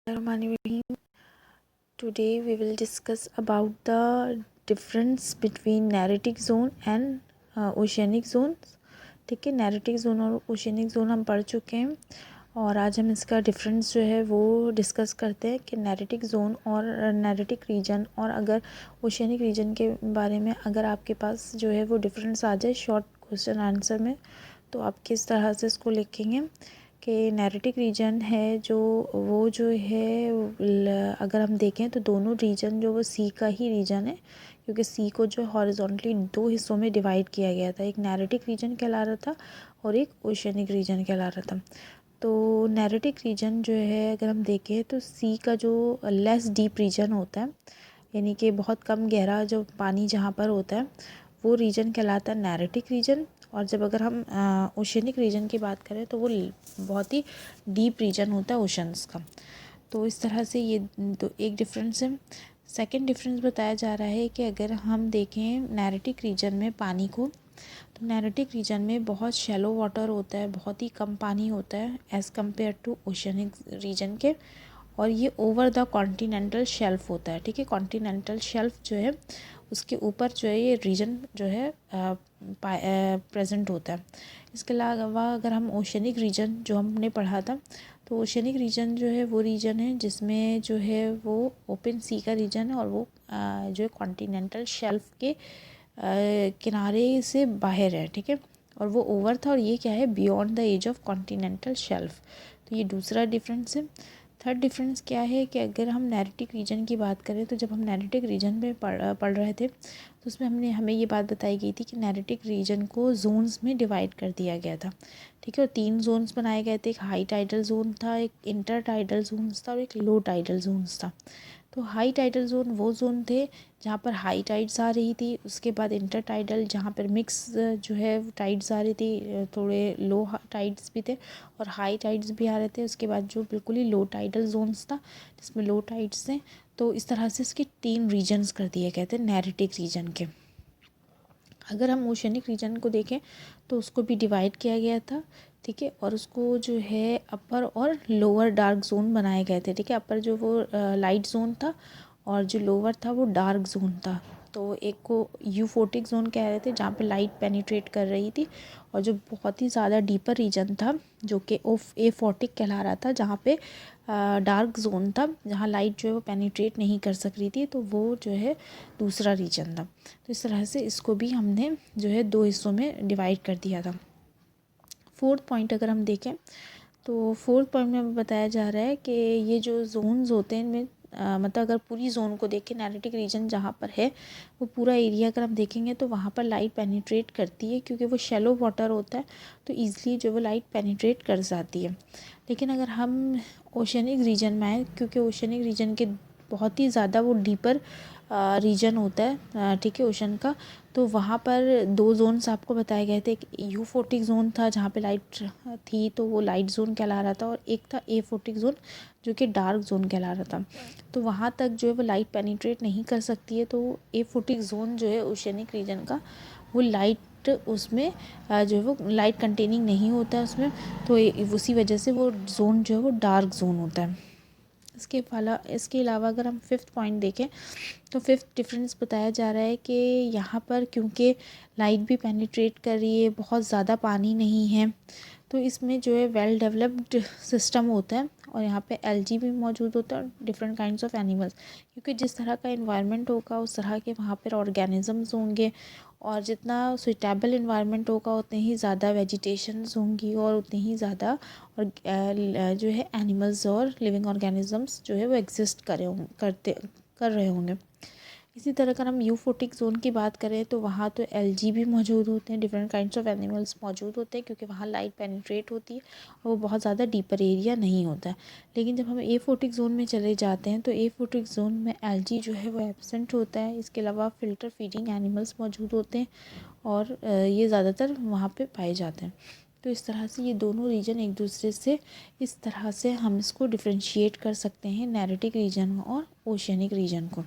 Bismillahirrahmanirrahim. Today we will discuss about the difference between narrative zone and oceanic zones. ठीक है, narrative zone और oceanic zone हम पढ़ चुके हैं और आज हम इसका डिफरेंस जो है वो डिस्कस करते हैं कि narrative zone और narrative region और अगर oceanic region के बारे में अगर आपके पास जो है वो डिफरेंस आ जाए शॉर्ट क्वेश्चन आंसर में तो आप किस तरह से इसको लिखेंगे कि नैरेटिव रीजन है जो वो जो है अगर हम देखें तो दोनों रीजन जो वो सी का ही रीजन है क्योंकि सी को जो हॉरिजॉन्टली दो हिस्सों में डिवाइड किया गया था। एक नैरेटिव रीजन कहला रहा था और एक ओशियनिक रीजन कहला रहा था। तो नैरेटिव रीजन जो है अगर हम देखें तो सी का जो लेस डीप रीजन होता है यानी कि बहुत कम गहरा जो पानी जहाँ पर होता है वो रीजन कहलाता है नैरेटिव रीजन। और जब अगर हम ओशियनिक रीजन की बात करें तो वो बहुत ही डीप रीजन होता है ओशंस का। तो इस तरह से ये तो एक डिफरेंस है। सेकंड डिफरेंस बताया जा रहा है कि अगर हम देखें नैरेटिव रीजन में पानी को तो नैरेटिव रीजन में बहुत शैलो वाटर होता है, बहुत ही कम पानी होता है as compare to oceanic region के। और ये ओवर द कॉन्टिनेंटल शेल्फ होता है। ठीक है, कॉन्टिनेंटल शेल्फ जो है उसके ऊपर जो है ये रीजन जो है प्रेजेंट होता है। इसके अलावा अगर हम ओशियनिक रीजन जो हमने पढ़ा था तो ओशियनिक रीजन जो है वो रीजन है जिसमें जो है वो ओपन सी का रीजन है और वो जो है कॉन्टिनेंटल शेल्फ के किनारे से बाहर है। ठीक है, और वो ओवर था और ये क्या है beyond the edge of continental shelf. तो ये दूसरा डिफरेंस है। थर्ड डिफरेंस क्या है कि अगर हम नैरेटिव रीजन की बात करें तो जब हम नैरेटिव रीजन में पढ़ रहे थे तो उसमें हमें ये बात बताई गई थी कि नैरेटिव रीजन को जोन्स में डिवाइड कर दिया गया था। ठीक है, और 3 जोन्स बनाए गए थे। एक हाई टाइडल जोन था, एक इंटर टाइडल जोन्स था और एक लो टाइडल जोन्स था। तो हाई टाइडल जोन वो जोन थे जहाँ पर हाई टाइड्स आ रही थी। उसके बाद इंटर टाइडल जहाँ पर मिक्स जो है टाइड्स आ रही थी, थोड़े लो टाइड्स भी थे और हाई टाइड्स भी आ रहे थे। उसके बाद जो बिल्कुल ही लो टाइडल जोन्स था जिसमें लो टाइड्स थे। तो इस तरह से इसके 3 रीजन्स कर दिए गए थे नैरेटिव रीजन के। अगर हम ओशियनिक रीजन को देखें तो उसको भी डिवाइड किया गया था। ठीक है, और उसको जो है अपर और लोअर डार्क जोन बनाए गए थे। ठीक है, अपर जो वो लाइट जोन था और जो लोअर था वो डार्क जोन था। तो एक को यूफोटिक जोन कह रहे थे जहाँ पे लाइट पेनिट्रेट कर रही थी और जो बहुत ही ज़्यादा डीपर रीजन था जो कि A40 कहला रहा था जहाँ पे डार्क जोन था जहाँ लाइट जो है वो पेनिट्रेट नहीं कर सक रही थी। तो वो जो है दूसरा रीजन था। तो इस तरह से इसको भी हमने जो है 2 हिस्सों में डिवाइड कर दिया था। फोर्थ पॉइंट अगर हम देखें तो फोर्थ पॉइंट में बताया जा रहा है कि ये जो जोन्स होते हैं इनमें मतलब अगर पूरी जोन को देखें नैरेटिव रीजन जहाँ पर है वो पूरा एरिया अगर हम देखेंगे तो वहाँ पर लाइट पेनिट्रेट करती है क्योंकि वो शैलो वाटर होता है तो ईज़िली जो वो लाइट पेनिट्रेट कर जाती है। लेकिन अगर हम ओशियनिक रीजन में आए क्योंकि ओशियनिक रीजन के बहुत ही ज़्यादा वो डीपर रीजन होता है ठीक है ओशन का। तो वहाँ पर 2 जोन्स आपको बताए गए थे। एक यूफोटिक जोन था जहाँ पे लाइट थी तो वो लाइट जोन कहला रहा था और एक था A40 जोन जो कि डार्क जोन कहला रहा था। तो वहाँ तक जो है वो लाइट पेनिट्रेट नहीं कर सकती है। तो A40 जोन जो है ओशियनिक रीजन का वो लाइट उसमें जो है वो लाइट कंटेनिंग नहीं होता है उसमें। तो उसी वजह से वो जोन जो है वो डार्क जोन होता है। इसके अलावा अगर हम फिफ्थ पॉइंट देखें तो फिफ्थ डिफरेंस बताया जा रहा है कि यहाँ पर क्योंकि लाइट भी पेनिट्रेट कर रही है, बहुत ज़्यादा पानी नहीं है तो इसमें जो है वेल डेवलप्ड सिस्टम होता है और यहाँ पे एल्गी भी मौजूद होता है और डिफरेंट काइंड्स ऑफ एनिमल्स। क्योंकि जिस तरह का इन्वायरमेंट होगा उस तरह के वहाँ पर ऑर्गेनिजम्स होंगे और जितना सुइटेबल इन्वायरमेंट होगा उतने ही ज़्यादा वेजिटेशंस होंगी और उतने ही ज़्यादा और जो है एनिमल्स और लिविंग ऑर्गेनिजम्स जो है वो एग्जिस्ट कर रहे होंगे। इसी तरह अगर हम यूफोटिक जोन की बात करें तो वहाँ तो एल्गी भी मौजूद होते हैं, डिफरेंट काइंड्स ऑफ एनिमल्स मौजूद होते हैं क्योंकि वहाँ लाइट पेनिट्रेट होती है और वो बहुत ज़्यादा डीपर एरिया नहीं होता है। लेकिन जब हम A40 जोन में चले जाते हैं तो A40 जोन में एल्गी जो है वो एब्सेंट होता है। इसके अलावा फ़िल्टर फीडिंग एनिमल्स मौजूद होते हैं और ये ज़्यादातर वहाँ पर पाए जाते हैं। तो इस तरह से ये दोनों रीजन एक दूसरे से इस तरह से हम इसको डिफ्रेंशिएट कर सकते हैं नैरेटिव रीजन और ओशियनिक रीजन को।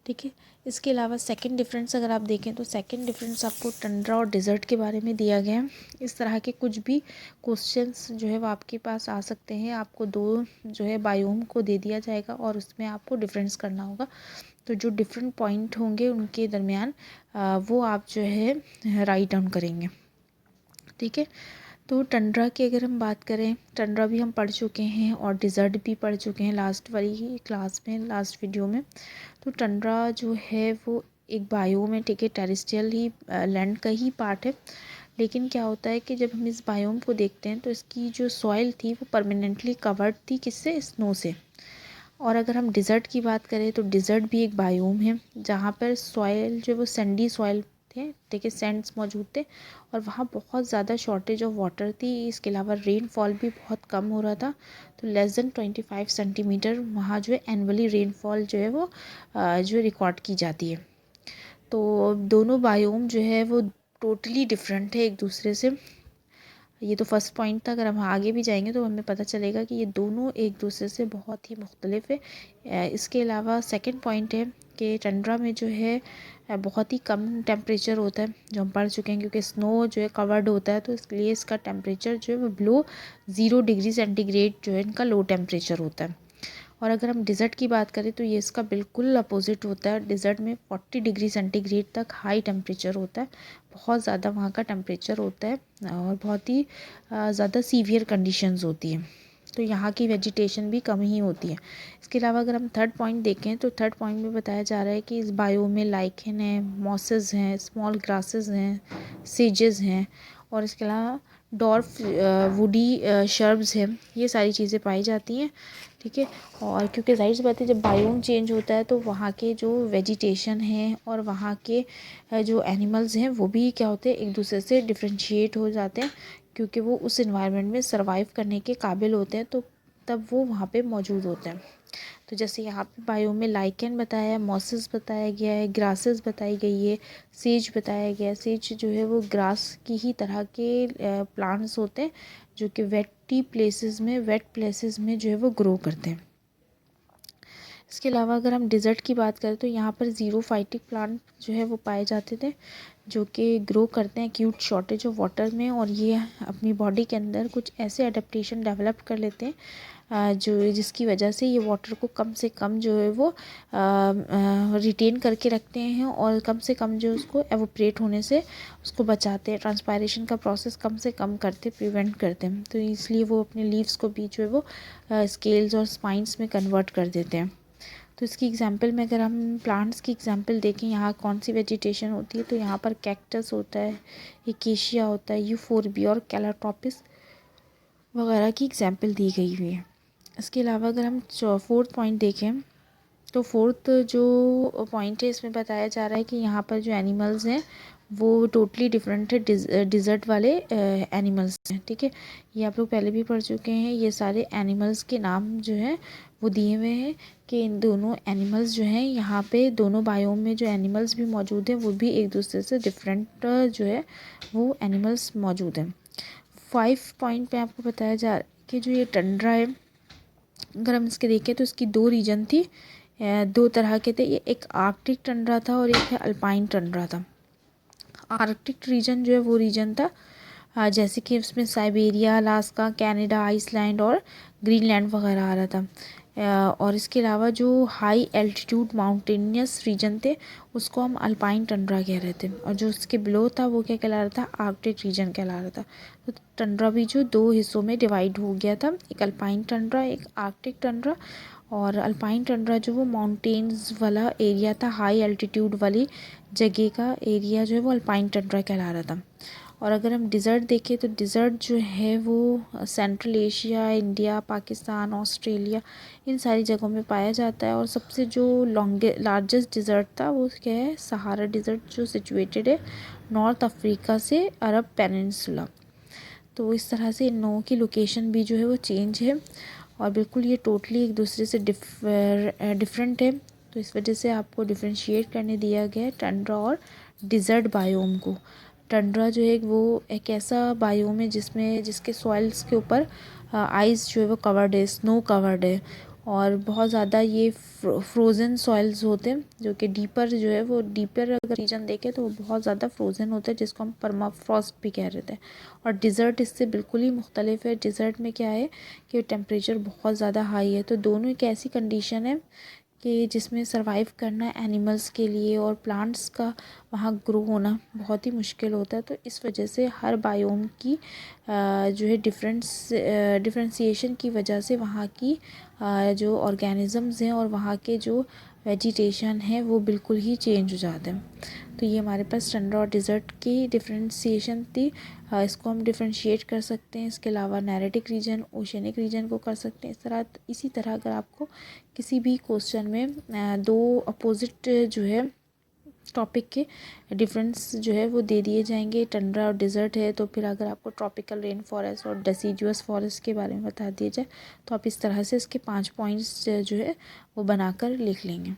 ठीक है। इसके अलावा सेकंड डिफरेंस अगर आप देखें तो सेकंड डिफरेंस आपको टंड्रा और डिज़र्ट के बारे में दिया गया है। इस तरह के कुछ भी क्वेश्चंस जो है वो आपके पास आ सकते हैं। आपको दो जो है बायोम को दे दिया जाएगा और उसमें आपको डिफरेंस करना होगा। तो जो डिफरेंट पॉइंट होंगे उनके दरमियान वो आप जो है राइट डाउन करेंगे। ठीक है। तो टंड्रा की अगर हम बात करें, टंड्रा भी हम पढ़ चुके हैं और डिज़र्ट भी पढ़ चुके हैं लास्ट वाली ही क्लास में, लास्ट वीडियो में। तो टंड्रा जो है वो एक बायोम है, ठीक है, टेरेस्ट्रियल ही लैंड का ही पार्ट है। लेकिन क्या होता है कि जब हम इस बायोम को देखते हैं तो इसकी जो सॉइल थी वो परमानेंटली कवर्ड थी, किससे, स्नो से। और अगर हम डिज़र्ट की बात करें तो डिज़र्ट भी एक बायोम है जहाँ पर सॉइल जो वो सैंडी सॉइल थे, ठीक है, सैंड्स मौजूद थे और वहाँ बहुत ज़्यादा शॉर्टेज ऑफ वाटर थी। इसके अलावा रेनफॉल भी बहुत कम हो रहा था। तो लेस देन 25 सेंटीमीटर वहाँ जो है एनुअली रेनफॉल जो है वो जो रिकॉर्ड की जाती है। तो दोनों बायोम जो है वो टोटली डिफरेंट है एक दूसरे से। ये तो फर्स्ट पॉइंट था। अगर हम आगे भी जाएंगे तो हमें पता चलेगा कि ये दोनों एक दूसरे से बहुत ही मुख्तलिफ है। इसके अलावा सेकंड पॉइंट है कि टंड्रा में जो है बहुत ही कम टेम्परेचर होता है, जो हम पढ़ चुके हैं, क्योंकि स्नो जो है कवर्ड होता है तो इसलिए इसका टेम्परेचर जो है वो बिलो 0 डिग्री सेंटीग्रेड जो है इनका लो टेम्परेचर होता है। और अगर हम डिज़र्ट की बात करें तो ये इसका बिल्कुल अपोजिट होता है। डिज़र्ट में 40 डिग्री सेंटीग्रेड तक हाई टेम्परेचर होता है, बहुत ज़्यादा वहाँ का टेम्परेचर होता है और बहुत ही ज़्यादा सीवियर कंडीशंस होती हैं। तो यहाँ की वेजिटेशन भी कम ही होती है। इसके अलावा अगर हम थर्ड पॉइंट देखें तो थर्ड पॉइंट में बताया जा रहा है कि इस बायो में लाइकेन है, मॉसेस हैं, स्मॉल ग्रासेस हैं, सेजेस हैं और इसके अलावा डॉर्फ वुडी शर्ब्स हैं। ये सारी चीज़ें पाई जाती हैं। ठीक है। और क्योंकि जाहिर सी बात है जब बायोम चेंज होता है तो वहाँ के जो वेजिटेशन है और वहाँ के जो एनिमल्स हैं वो भी क्या होते हैं, एक दूसरे से डिफ्रेंशिएट हो जाते हैं, क्योंकि वो उस इन्वायरमेंट में सर्वाइव करने के काबिल होते हैं, तो तब वो वहाँ पे मौजूद होते हैं। तो जैसे यहाँ पे बायो में लाइकेन बताया है, मॉसेस बताया गया है, ग्रासेस बताई गई है, सेज बताया गया है। सेज जो है वो ग्रास की ही तरह के प्लांट्स होते हैं जो कि वेट प्लेसेस में जो है वो ग्रो करते हैं। इसके अलावा अगर हम डिज़र्ट की बात करें तो यहाँ पर ज़ीरोफाइटिक प्लांट जो है वो पाए जाते थे जो कि ग्रो करते हैं एक्यूट शॉर्टेज ऑफ वाटर में, और ये अपनी बॉडी के अंदर कुछ ऐसे एडेप्टेशन डेवलप कर लेते हैं जो जिसकी वजह से ये वाटर को कम से कम जो है वो रिटेन करके रखते हैं और कम से कम जो उसको एवोपरेट होने से उसको बचाते हैं। ट्रांसपायरेशन का प्रोसेस कम से कम करते, प्रिवेंट करते हैं। तो इसलिए वो अपने लीव्स को भी जो है वो स्केल्स और स्पाइंस में कन्वर्ट कर देते हैं। तो इसकी एग्जांपल में अगर हम प्लांट्स की एग्जांपल देखें, यहाँ कौन सी वेजिटेशन होती है, तो यहाँ पर कैक्टस होता है, एकेशिया होता है, यूफोरबिया और कैलाट्रोपिस वगैरह की एग्जांपल दी गई हुई है। इसके अलावा अगर हम फोर्थ पॉइंट देखें तो फोर्थ जो पॉइंट है इसमें बताया जा रहा है कि यहाँ पर जो एनिमल्स हैं वो टोटली डिफरेंट है डिज़र्ट वाले एनिमल्स हैं। ठीक है, ये आप लोग पहले भी पढ़ चुके हैं। ये सारे एनिमल्स के नाम जो हैं वो दिए हुए हैं कि इन दोनों एनिमल्स जो हैं यहाँ पे दोनों बायोम में जो एनिमल्स भी मौजूद हैं वो भी एक दूसरे से डिफरेंट जो है वो एनिमल्स मौजूद हैं। 5 पॉइंट पे आपको बताया जा रहा है कि जो ये टंड्रा है, अगर हम इसके देखें तो इसकी दो रीजन थी, दो तरह के थे। ये एक आर्कटिक टंड्रा था और एक है अल्पाइन टंड्रा था। आर्कटिक रीजन जो है वो रीजन था जैसे कि उसमें साइबेरिया, अलास्का, कनाडा, आइसलैंड और ग्रीनलैंड वगैरह आ रहा था। और इसके अलावा जो हाई एल्टीट्यूड माउंटेनियस रीजन थे उसको हम अल्पाइन टंड्रा कह रहे थे, और जो उसके बिलो था वो क्या कहला रहा था, आर्कटिक रीजन कहला रहा था। तो टंड्रा भी जो दो हिस्सों में डिवाइड हो गया था, एक अल्पाइन टंड्रा, एक आर्कटिक टंड्रा। और अल्पाइन टंड्रा जो वो माउंटेन्स वाला एरिया था, हाई एल्टीट्यूड वाली जगह का एरिया जो है वो अल्पाइन टंड्रा कहला रहा था। और अगर हम डिज़र्ट देखें तो डिज़र्ट जो है वो central Asia, India, Pakistan, Australia, इन सारी जगहों में पाया जाता है। और सबसे जो लार्जेस्ट डिज़र्ट था वो क्या है, सहारा डिज़र्ट, जो सिचुएटेड है नॉर्थ अफ्रीका से अरब पेनिनसुला। तो इस तरह से इन नौ की लोकेशन भी जो है वो चेंज है और बिल्कुल ये टोटली एक दूसरे से डिफरेंट है। तो इस वजह से आपको डिफ्रेंशिएट करने दिया गया है टंड्रा और डिज़र्ट बायोम को। टंड्रा जो है वो एक ऐसा बायोम है जिसमें जिसके सॉइल्स के ऊपर आइस जो है वो कवर्ड है, स्नो कवर्ड है, और बहुत ज़्यादा ये फ्रोज़न सॉइल्स होते हैं, जो कि डीपर जो है वो डीपर अगर रीजन देखें तो वो बहुत ज़्यादा फ्रोज़न होता है, जिसको हम परमाफ्रॉस्ट भी कह रहे थे। और डिज़र्ट इससे बिल्कुल ही मुख्तलिफ है। डिज़र्ट में क्या है कि टेम्परेचर बहुत ज़्यादा हाई है, तो दोनों एक ऐसी कंडीशन है कि जिसमें सर्वाइव करना एनिमल्स के लिए और प्लांट्स का वहाँ ग्रो होना बहुत ही मुश्किल होता है। तो इस वजह से हर बायोम की जो है डिफ्रेंसिएशन की वजह से वहाँ की जो ऑर्गेनिज़म्स हैं और वहाँ के जो वेजिटेशन है वो बिल्कुल ही चेंज हो जाते हैं। तो ये हमारे पास टंड्रा और डिज़र्ट की डिफ्रेंसिएशन थी। इसको हम डिफ्रेंशिएट कर सकते हैं। इसके अलावा नैरेटिक रीजन, ओशनिक रीजन को कर सकते हैं। इसी तरह अगर आपको किसी भी क्वेश्चन में दो अपोजिट जो है टॉपिक के डिफरेंस जो है वो दे दिए जाएंगे, टंड्रा और डिज़र्ट है, तो फिर अगर आपको ट्रॉपिकल रेन फॉरेस्ट और डेसिडुअस फॉरेस्ट के बारे में बता दिया जाए तो आप इस तरह से इसके 5 पॉइंट्स जो है वो बनाकर लिख लेंगे।